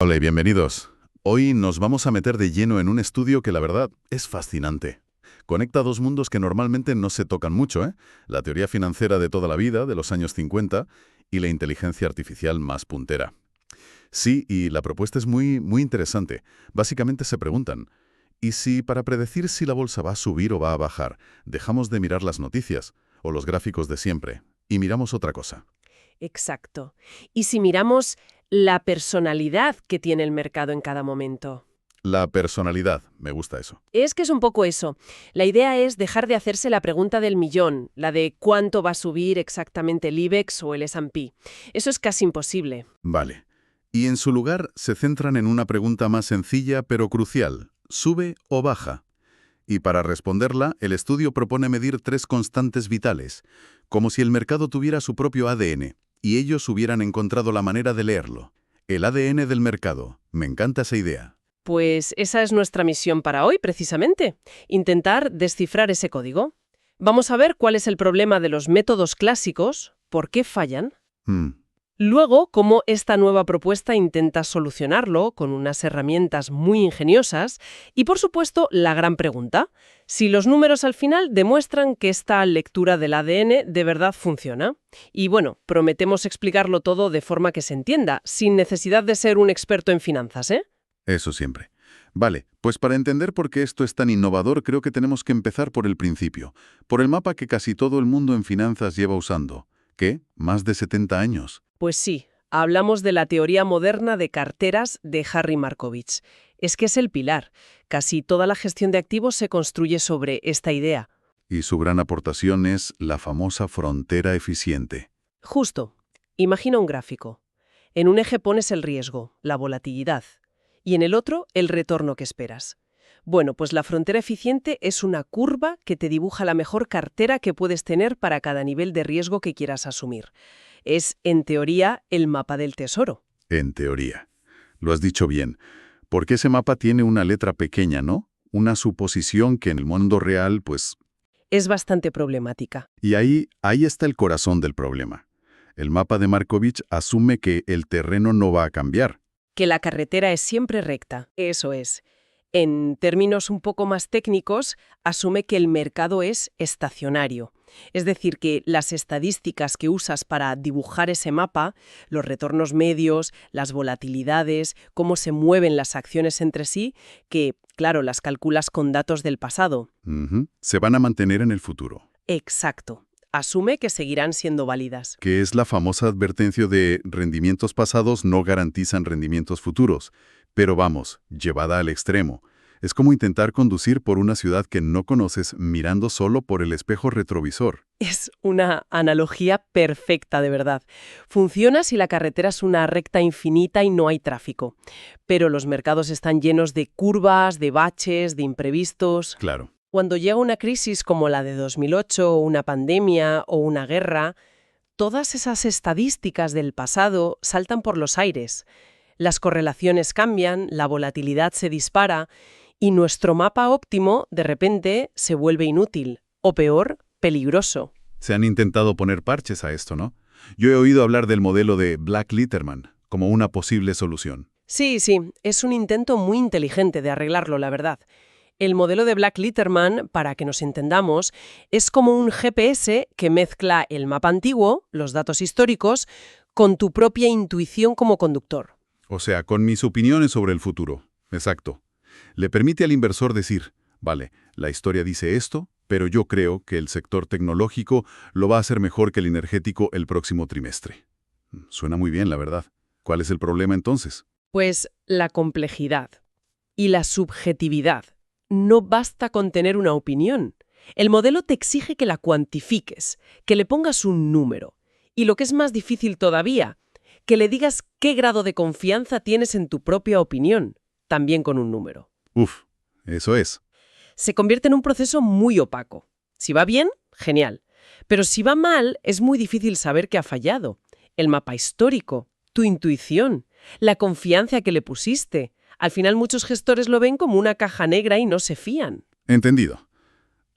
Hola y bienvenidos. Hoy nos vamos a meter de lleno en un estudio que la verdad es fascinante. Conecta dos mundos que normalmente no se tocan mucho, ¿eh? La teoría financiera de toda la vida, de los años 50, y la inteligencia artificial más puntera. Sí, y la propuesta es muy interesante. Básicamente se preguntan, ¿y si para predecir si la bolsa va a subir o va a bajar, dejamos de mirar las noticias o los gráficos de siempre y miramos otra cosa? Exacto. Y si miramos la personalidad que tiene el mercado en cada momento. La personalidad, me gusta eso. Es que es un poco eso. La idea es dejar de hacerse la pregunta del millón, la de cuánto va a subir exactamente el IBEX o el S&P. Eso es casi imposible. Vale. Y en su lugar se centran en una pregunta más sencilla pero crucial. ¿Sube o baja? Y para responderla, el estudio propone medir tres constantes vitales, como si el mercado tuviera su propio ADN, y ellos hubieran encontrado la manera de leerlo. El ADN del mercado. Me encanta esa idea. Pues esa es nuestra misión para hoy, precisamente. Intentar descifrar ese código. Vamos a ver cuál es el problema de los métodos clásicos, por qué fallan. Hmm, Luego, cómo esta nueva propuesta intenta solucionarlo con unas herramientas muy ingeniosas y, por supuesto, la gran pregunta, si los números al final demuestran que esta lectura del ADN de verdad funciona. Y bueno, prometemos explicarlo todo de forma que se entienda, sin necesidad de ser un experto en finanzas, ¿eh? Eso siempre. Vale, pues para entender por qué esto es tan innovador, creo que tenemos que empezar por el principio, por el mapa que casi todo el mundo en finanzas lleva usando. ¿Qué? ¿Más de 70 años? Pues sí, hablamos de la teoría moderna de carteras de Harry Markovits. Es que es el pilar. Casi toda la gestión de activos se construye sobre esta idea. Y su gran aportación es la famosa frontera eficiente. Justo. Imagina un gráfico. En un eje pones el riesgo, la volatilidad, y en el otro el retorno que esperas. Bueno, pues la frontera eficiente es una curva que te dibuja la mejor cartera que puedes tener para cada nivel de riesgo que quieras asumir. Es, en teoría, el mapa del tesoro. En teoría. Lo has dicho bien. Porque ese mapa tiene una letra pequeña, ¿no? Una suposición que en el mundo real, pues... Es bastante problemática. Y ahí está el corazón del problema. El mapa de Markovich asume que el terreno no va a cambiar. Que la carretera es siempre recta. Eso es. En términos un poco más técnicos, asume que el mercado es estacionario. Es decir, que las estadísticas que usas para dibujar ese mapa, los retornos medios, las volatilidades, cómo se mueven las acciones entre sí, que, claro, las calculas con datos del pasado. Se van a mantener en el futuro. Exacto. Asume que seguirán siendo válidas. Que es la famosa advertencia de rendimientos pasados no garantizan rendimientos futuros. Pero vamos, llevada al extremo. Es como intentar conducir por una ciudad que no conoces mirando solo por el espejo retrovisor. Es una analogía perfecta, de verdad. Funciona si la carretera es una recta infinita y no hay tráfico. Pero los mercados están llenos de curvas, de baches, de imprevistos. Claro. Cuando llega una crisis como la de 2008, una pandemia o una guerra, todas esas estadísticas del pasado saltan por los aires. Las correlaciones cambian, la volatilidad se dispara y nuestro mapa óptimo, de repente, se vuelve inútil, o peor, peligroso. Se han intentado poner parches a esto, ¿no? Yo he oído hablar del modelo de Black-Litterman como una posible solución. Sí, es un intento muy inteligente de arreglarlo, la verdad. El modelo de Black-Litterman, para que nos entendamos, es como un GPS que mezcla el mapa antiguo, los datos históricos, con tu propia intuición como conductor. O sea, con mis opiniones sobre el futuro. Exacto. Le permite al inversor decir, vale, la historia dice esto, pero yo creo que el sector tecnológico lo va a hacer mejor que el energético el próximo trimestre. Suena muy bien, la verdad. ¿Cuál es el problema entonces? Pues la complejidad y la subjetividad. No basta con tener una opinión. El modelo te exige que la cuantifiques, que le pongas un número. Y lo que es más difícil todavía, que le digas qué grado de confianza tienes en tu propia opinión, también con un número. Uf, eso es. Se convierte en un proceso muy opaco. Si va bien, genial. Pero si va mal, es muy difícil saber qué ha fallado. El mapa histórico, tu intuición, la confianza que le pusiste. Al final muchos gestores lo ven como una caja negra y no se fían. Entendido.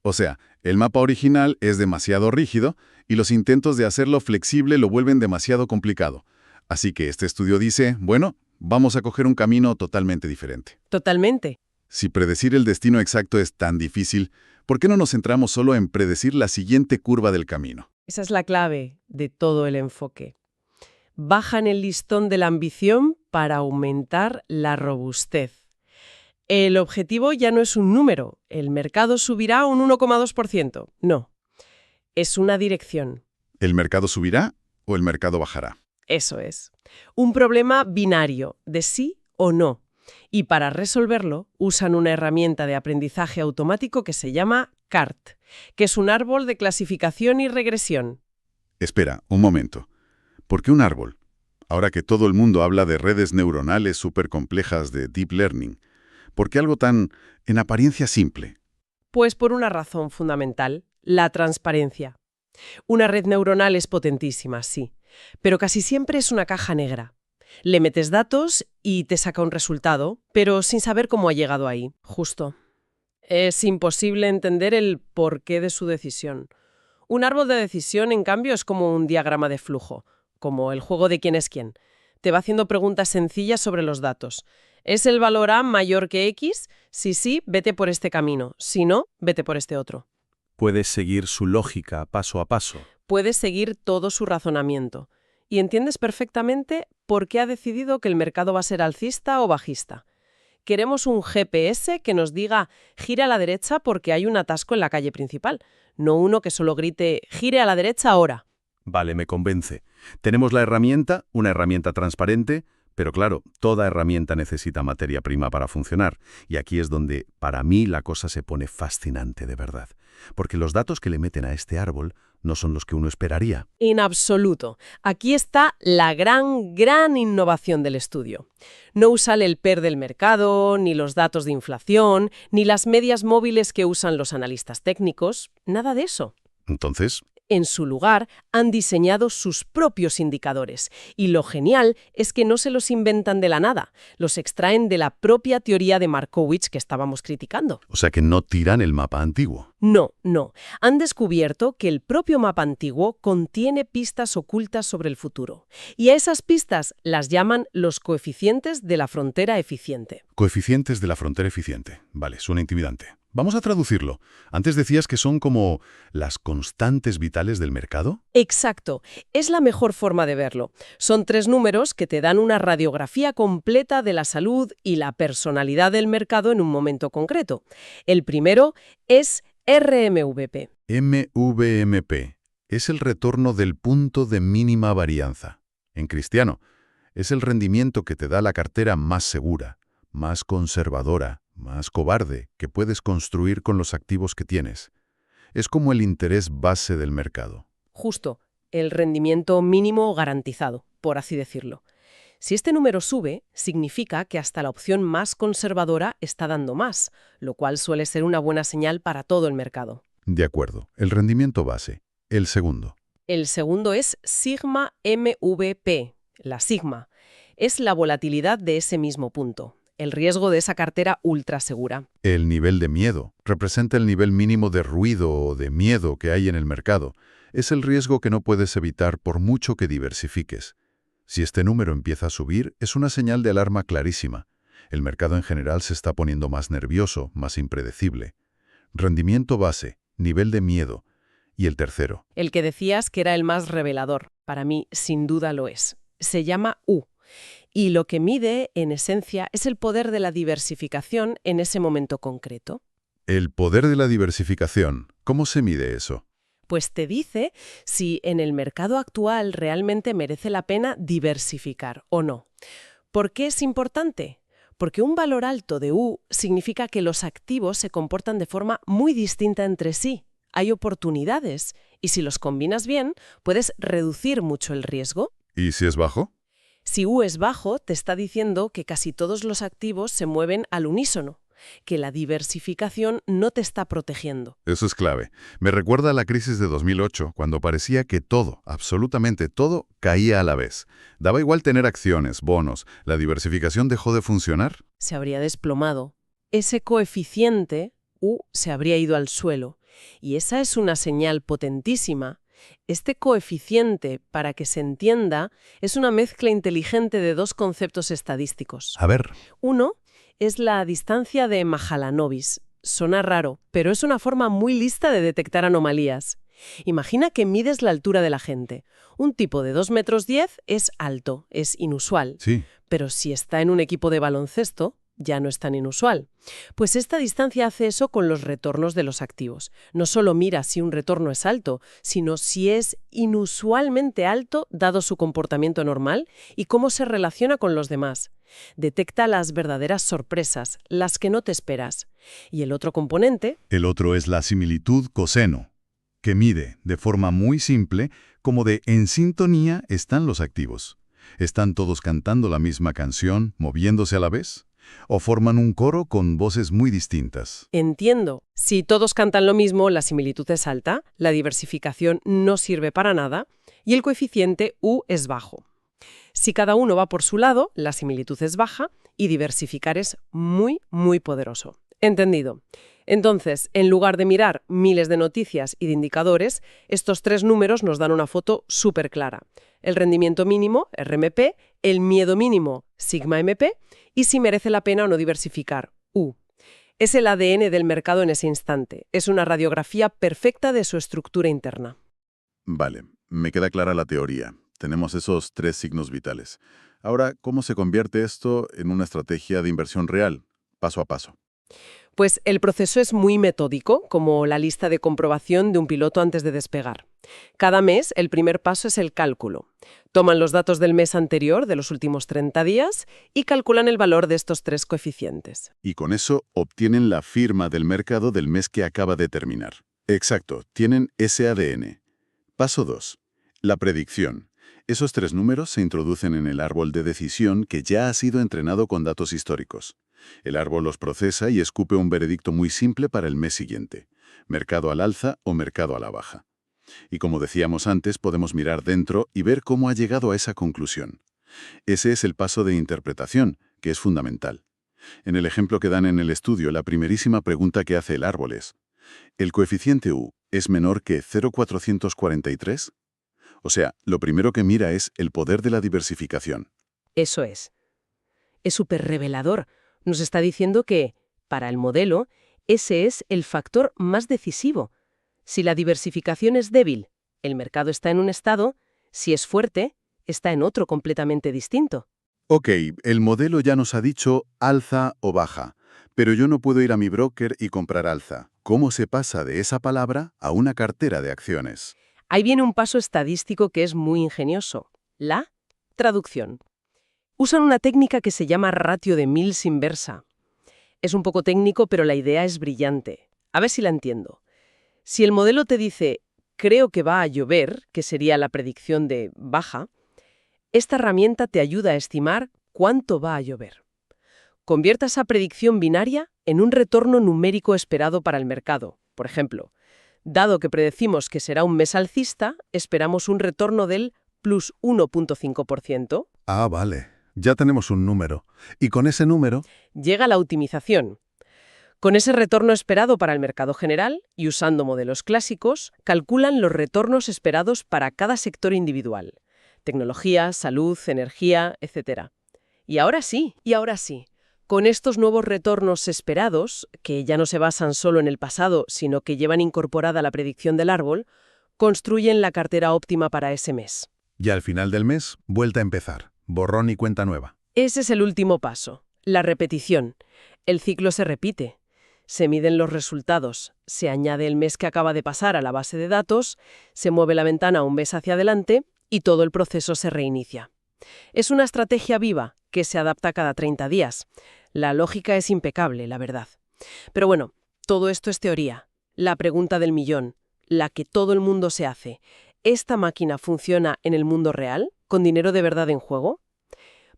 O sea, el mapa original es demasiado rígido y los intentos de hacerlo flexible lo vuelven demasiado complicado. Así que este estudio dice, bueno, vamos a coger un camino totalmente diferente. Totalmente. Si predecir el destino exacto es tan difícil, ¿por qué no nos centramos solo en predecir la siguiente curva del camino? Esa es la clave de todo el enfoque. Bajan el listón de la ambición para aumentar la robustez. El objetivo ya no es un número, el mercado subirá un 1,2%. No, es una dirección. ¿El mercado subirá o el mercado bajará? Eso es. Un problema binario, de sí o no. Y para resolverlo, usan una herramienta de aprendizaje automático que se llama CART, que es un árbol de clasificación y regresión. Espera, un momento. ¿Por qué un árbol? Ahora que todo el mundo habla de redes neuronales supercomplejas de Deep Learning, ¿por qué algo tan, en apariencia, simple? Pues por una razón fundamental, la transparencia. Una red neuronal es potentísima, sí, pero casi siempre es una caja negra. Le metes datos y te saca un resultado, pero sin saber cómo ha llegado ahí, justo. Es imposible entender el porqué de su decisión. Un árbol de decisión, en cambio, es como un diagrama de flujo, como el juego de quién es quién. Te va haciendo preguntas sencillas sobre los datos. ¿Es el valor A mayor que X? Si sí, vete por este camino. Si no, vete por este otro. Puedes seguir su lógica paso a paso. Puedes seguir todo su razonamiento. Y entiendes perfectamente por qué ha decidido que el mercado va a ser alcista o bajista. Queremos un GPS que nos diga gire a la derecha porque hay un atasco en la calle principal, no uno que solo grite gire a la derecha ahora. Vale, me convence. Tenemos la herramienta, una herramienta transparente, pero claro, toda herramienta necesita materia prima para funcionar. Y aquí es donde, para mí, la cosa se pone fascinante de verdad. Porque los datos que le meten a este árbol no son los que uno esperaría. En absoluto. Aquí está la gran innovación del estudio. No usan el PER del mercado, ni los datos de inflación, ni las medias móviles que usan los analistas técnicos. Nada de eso. Entonces, En su lugar, han diseñado sus propios indicadores. Y lo genial es que no se los inventan de la nada. Los extraen de la propia teoría de Markowitz que estábamos criticando. o sea que no tiran el mapa antiguo. No. Han descubierto que el propio mapa antiguo contiene pistas ocultas sobre el futuro. Y a esas pistas las llaman los coeficientes de la frontera eficiente. Coeficientes de la frontera eficiente. Vale, suena intimidante. Vamos a traducirlo. Antes decías que son como las constantes vitales del mercado. Exacto. Es la mejor forma de verlo. Son 3 números que te dan una radiografía completa de la salud y la personalidad del mercado en un momento concreto. El primero es RMVP. MVMP es el retorno del punto de mínima varianza. En cristiano, es el rendimiento que te da la cartera más segura, más conservadora, más cobarde que puedes construir con los activos que tienes. Es como el interés base del mercado. Justo, el rendimiento mínimo garantizado, por así decirlo. Si este número sube, significa que hasta la opción más conservadora está dando más, lo cual suele ser una buena señal para todo el mercado. De acuerdo, el rendimiento base. El segundo. El segundo es sigma MVP, la sigma. Es la volatilidad de ese mismo punto, el riesgo de esa cartera ultra segura. El nivel de miedo representa el nivel mínimo de ruido o de miedo que hay en el mercado. Es el riesgo que no puedes evitar por mucho que diversifiques. Si este número empieza a subir, es una señal de alarma clarísima. El mercado en general se está poniendo más nervioso, más impredecible. Rendimiento base, nivel de miedo. Y el tercero. El que decías que era el más revelador, para mí sin duda lo es. Se llama U. Y lo que mide, en esencia, es el poder de la diversificación en ese momento concreto. El poder de la diversificación. ¿Cómo se mide eso? Pues te dice si en el mercado actual realmente merece la pena diversificar o no. ¿Por qué es importante? Porque un valor alto de U significa que los activos se comportan de forma muy distinta entre sí. Hay oportunidades y si los combinas bien, puedes reducir mucho el riesgo. ¿Y si es bajo? Si U es bajo, te está diciendo que casi todos los activos se mueven al unísono, que la diversificación no te está protegiendo. Eso es clave. Me recuerda a la crisis de 2008, cuando parecía que todo, absolutamente todo, caía a la vez. Daba igual tener acciones, bonos. ¿La diversificación dejó de funcionar? Se habría desplomado. Ese coeficiente, U, se habría ido al suelo. Y esa es una señal potentísima. Este coeficiente, para que se entienda, es una mezcla inteligente de dos conceptos estadísticos. A ver, Uno es la distancia de Mahalanobis. Suena raro, pero es una forma muy lista de detectar anomalías. Imagina que mides la altura de la gente. Un tipo de 2,10 metros es alto, es inusual. sí. Pero si está en un equipo de baloncesto, ya no es tan inusual. Pues esta distancia hace eso con los retornos de los activos. No solo mira si un retorno es alto, sino si es inusualmente alto dado su comportamiento normal y cómo se relaciona con los demás. Detecta las verdaderas sorpresas, las que no te esperas. Y el otro componente, El otro es la similitud coseno, que mide, de forma muy simple, como de en sintonía están los activos. ¿Están todos cantando la misma canción, moviéndose a la vez? ¿O forman un coro con voces muy distintas? entiendo. Si todos cantan lo mismo, la similitud es alta, la diversificación no sirve para nada y el coeficiente U es bajo. Si cada uno va por su lado, la similitud es baja y diversificar es muy, muy poderoso. Entendido. Entonces, en lugar de mirar miles de noticias y de indicadores, estos tres números nos dan una foto súper clara. El rendimiento mínimo, RMP, el miedo mínimo, sigma MP, y si merece la pena o no diversificar, U. Es el ADN del mercado en ese instante. Es una radiografía perfecta de su estructura interna. Vale, me queda clara la teoría. Tenemos esos tres signos vitales. Ahora, ¿cómo se convierte esto en una estrategia de inversión real, paso a paso? Pues el proceso es muy metódico, como la lista de comprobación de un piloto antes de despegar. Cada mes, el primer paso es el cálculo. Toman los datos del mes anterior, de los últimos 30 días, y calculan el valor de estos tres coeficientes. Y con eso obtienen la firma del mercado del mes que acaba de terminar. Exacto, tienen ese ADN. Paso 2. La predicción. Esos tres números se introducen en el árbol de decisión que ya ha sido entrenado con datos históricos. El árbol los procesa y escupe un veredicto muy simple para el mes siguiente: mercado al alza o mercado a la baja. Y como decíamos antes, podemos mirar dentro y ver cómo ha llegado a esa conclusión. Ese es el paso de interpretación, que es fundamental. En el ejemplo que dan en el estudio, la primerísima pregunta que hace el árbol es: ¿el coeficiente U es menor que 0,443? O sea, lo primero que mira es el poder de la diversificación. Eso es. Es súper revelador. Nos está diciendo que, para el modelo, ese es el factor más decisivo. Si la diversificación es débil, el mercado está en un estado; si es fuerte, está en otro completamente distinto. Ok, el modelo ya nos ha dicho alza o baja, pero yo no puedo ir a mi broker y comprar alza. ¿Cómo se pasa de esa palabra a una cartera de acciones? Ahí viene un paso estadístico que es muy ingenioso: la traducción. Usan una técnica que se llama ratio de Mills inversa. Es un poco técnico, pero la idea es brillante. A ver si la entiendo. Si el modelo te dice creo que va a llover, que sería la predicción de baja, esta herramienta te ayuda a estimar cuánto va a llover. Convierta esa predicción binaria en un retorno numérico esperado para el mercado. Por ejemplo, dado que predecimos que será un mes alcista, esperamos un retorno del plus 1,5%. Ah, vale. Ya tenemos un número. Y con ese número, Llega la optimización. Con ese retorno esperado para el mercado general y usando modelos clásicos, calculan los retornos esperados para cada sector individual: tecnología, salud, energía, etc. Y ahora sí, con estos nuevos retornos esperados, que ya no se basan solo en el pasado, sino que llevan incorporada la predicción del árbol, construyen la cartera óptima para ese mes. y al final del mes, vuelta a empezar. Borrón y cuenta nueva. Ese es el último paso, la repetición. El ciclo se repite. Se miden los resultados, se añade el mes que acaba de pasar a la base de datos, se mueve la ventana un mes hacia adelante y todo el proceso se reinicia. Es una estrategia viva que se adapta cada 30 días. La lógica es impecable, la verdad. Pero bueno, todo esto es teoría. La pregunta del millón, la que todo el mundo se hace: ¿esta máquina funciona en el mundo real, con dinero de verdad en juego?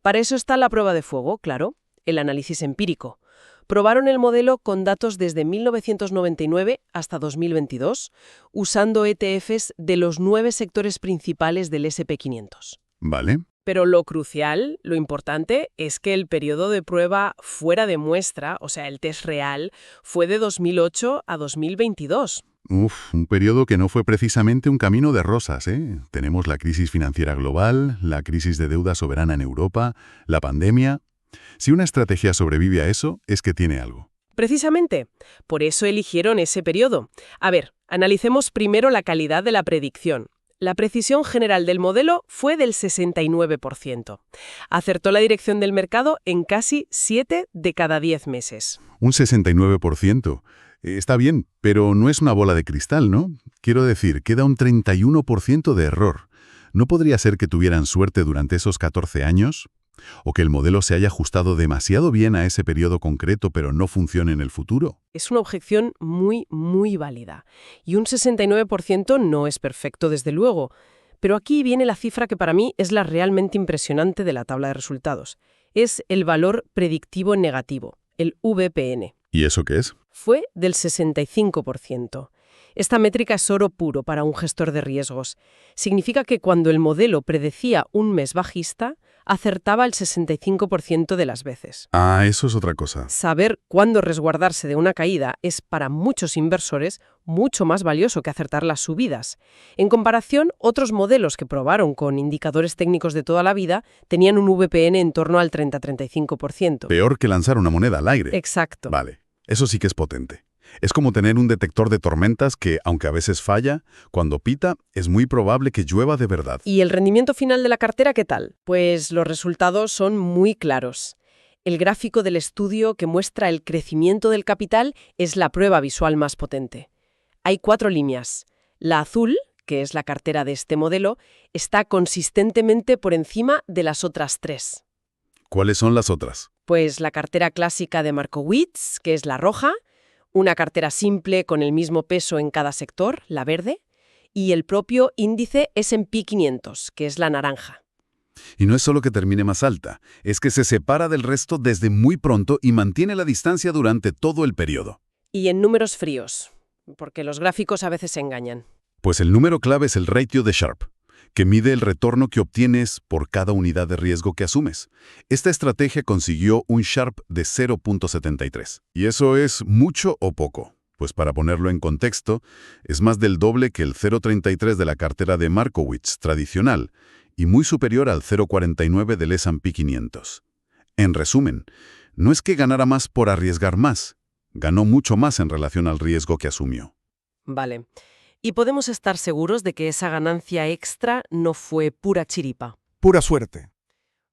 Para eso está la prueba de fuego, claro, el análisis empírico. Probaron el modelo con datos desde 1999 hasta 2022, usando ETFs de los 9 sectores principales del S&P 500. ¿Vale? Pero lo crucial, lo importante, es que el periodo de prueba fuera de muestra, o sea, el test real, fue de 2008 a 2022. Un periodo que no fue precisamente un camino de rosas, ¿eh? Tenemos la crisis financiera global, la crisis de deuda soberana en Europa, la pandemia. Si una estrategia sobrevive a eso, es que tiene algo. Precisamente, por eso eligieron ese periodo. A ver, analicemos primero la calidad de la predicción. La precisión general del modelo fue del 69%. Acertó la dirección del mercado en casi 7 de cada 10 meses. Un 69%. Está bien, pero no es una bola de cristal, ¿no? Quiero decir, queda un 31% de error. ¿No podría ser que tuvieran suerte durante esos 14 años? ¿O que el modelo se haya ajustado demasiado bien a ese periodo concreto pero no funcione en el futuro? Es una objeción muy, muy válida. Y un 69% no es perfecto, desde luego. Pero aquí viene la cifra que para mí es la realmente impresionante de la tabla de resultados. Es el valor predictivo negativo, el VPN. ¿Y eso qué es? Fue del 65%. Esta métrica es oro puro para un gestor de riesgos. Significa que cuando el modelo predecía un mes bajista, acertaba el 65% de las veces. Ah, eso es otra cosa. Saber cuándo resguardarse de una caída es para muchos inversores mucho más valioso que acertar las subidas. En comparación, otros modelos que probaron con indicadores técnicos de toda la vida tenían un VPN en torno al 30-35%. Peor que lanzar una moneda al aire. Exacto. Vale, eso sí que es potente. Es como tener un detector de tormentas que, aunque a veces falla, cuando pita, es muy probable que llueva de verdad. ¿Y el rendimiento final de la cartera qué tal? Pues los resultados son muy claros. El gráfico del estudio que muestra el crecimiento del capital es la prueba visual más potente. Hay 4 líneas. La azul, que es la cartera de este modelo, está consistentemente por encima de las otras 3. ¿Cuáles son las otras? Pues la cartera clásica de Markowitz, que es la roja, una cartera simple con el mismo peso en cada sector, la verde, y el propio índice S&P 500, que es la naranja. Y no es solo que termine más alta, es que se separa del resto desde muy pronto y mantiene la distancia durante todo el periodo. Y en números fríos, porque los gráficos a veces engañan. Pues el número clave es el ratio de Sharpe, que mide el retorno que obtienes por cada unidad de riesgo que asumes. Esta estrategia consiguió un Sharpe de 0.73. ¿Y eso es mucho o poco? Pues para ponerlo en contexto, es más del doble que el 0.33 de la cartera de Markowitz tradicional y muy superior al 0.49 del S&P 500. En resumen, no es que ganara más por arriesgar más, ganó mucho más en relación al riesgo que asumió. Vale. Y podemos estar seguros de que esa ganancia extra no fue pura chiripa. Pura suerte.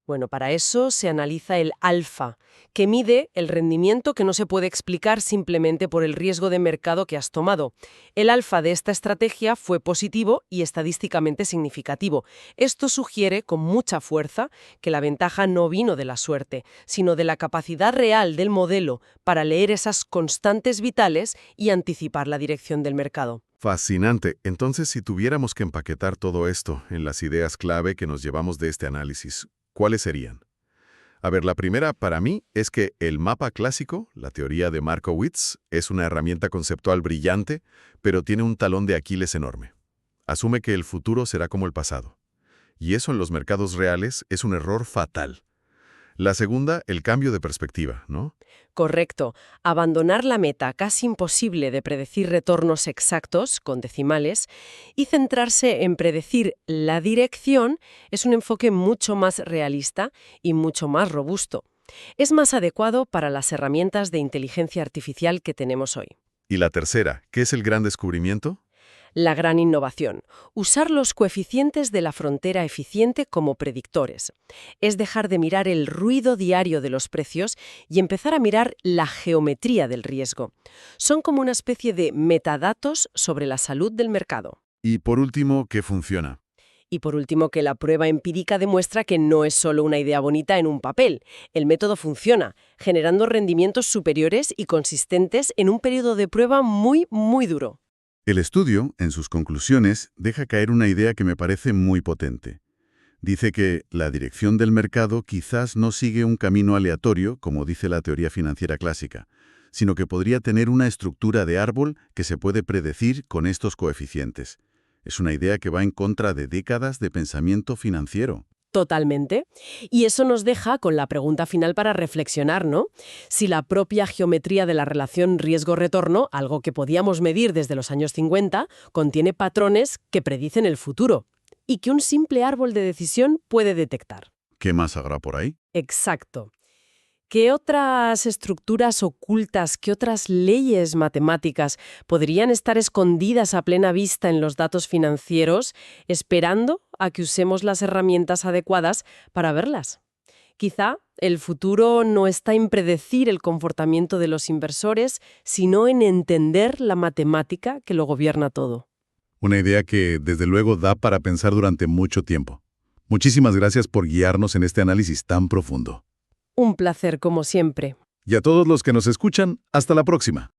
Bueno, para eso se analiza el alfa, que mide el rendimiento que no se puede explicar simplemente por el riesgo de mercado que has tomado. El alfa de esta estrategia fue positivo y estadísticamente significativo. Esto sugiere con mucha fuerza que la ventaja no vino de la suerte, sino de la capacidad real del modelo para leer esas constantes vitales y anticipar la dirección del mercado. Fascinante. Entonces, si tuviéramos que empaquetar todo esto en las ideas clave que nos llevamos de este análisis, ¿cuáles serían? A ver, la primera para mí es que el mapa clásico, la teoría de Markowitz, es una herramienta conceptual brillante, pero tiene un talón de Aquiles enorme. Asume que el futuro será como el pasado. Y eso en los mercados reales es un error fatal. La segunda, el cambio de perspectiva, ¿no? Correcto. Abandonar la meta casi imposible de predecir retornos exactos, con decimales, y centrarse en predecir la dirección es un enfoque mucho más realista y mucho más robusto. Es más adecuado para las herramientas de inteligencia artificial que tenemos hoy. Y la tercera, ¿qué es el gran descubrimiento? La gran innovación, usar los coeficientes de la frontera eficiente como predictores. Es dejar de mirar el ruido diario de los precios y empezar a mirar la geometría del riesgo. Son como una especie de metadatos sobre la salud del mercado. Y por último, ¿qué funciona? Y por último, que la prueba empírica demuestra que no es solo una idea bonita en un papel. El método funciona, generando rendimientos superiores y consistentes en un periodo de prueba muy, muy duro. El estudio, en sus conclusiones, deja caer una idea que me parece muy potente. Dice que la dirección del mercado quizás no sigue un camino aleatorio, como dice la teoría financiera clásica, sino que podría tener una estructura de árbol que se puede predecir con estos coeficientes. Es una idea que va en contra de décadas de pensamiento financiero. Totalmente. Y eso nos deja con la pregunta final para reflexionar, ¿no? Si la propia geometría de la relación riesgo-retorno, algo que podíamos medir desde los años 50, contiene patrones que predicen el futuro y que un simple árbol de decisión puede detectar. ¿Qué más habrá por ahí? Exacto. ¿Qué otras estructuras ocultas, qué otras leyes matemáticas podrían estar escondidas a plena vista en los datos financieros, esperando a que usemos las herramientas adecuadas para verlas? Quizá el futuro no está en predecir el comportamiento de los inversores, sino en entender la matemática que lo gobierna todo. Una idea que, desde luego, da para pensar durante mucho tiempo. Muchísimas gracias por guiarnos en este análisis tan profundo. Un placer, como siempre. Y a todos los que nos escuchan, hasta la próxima.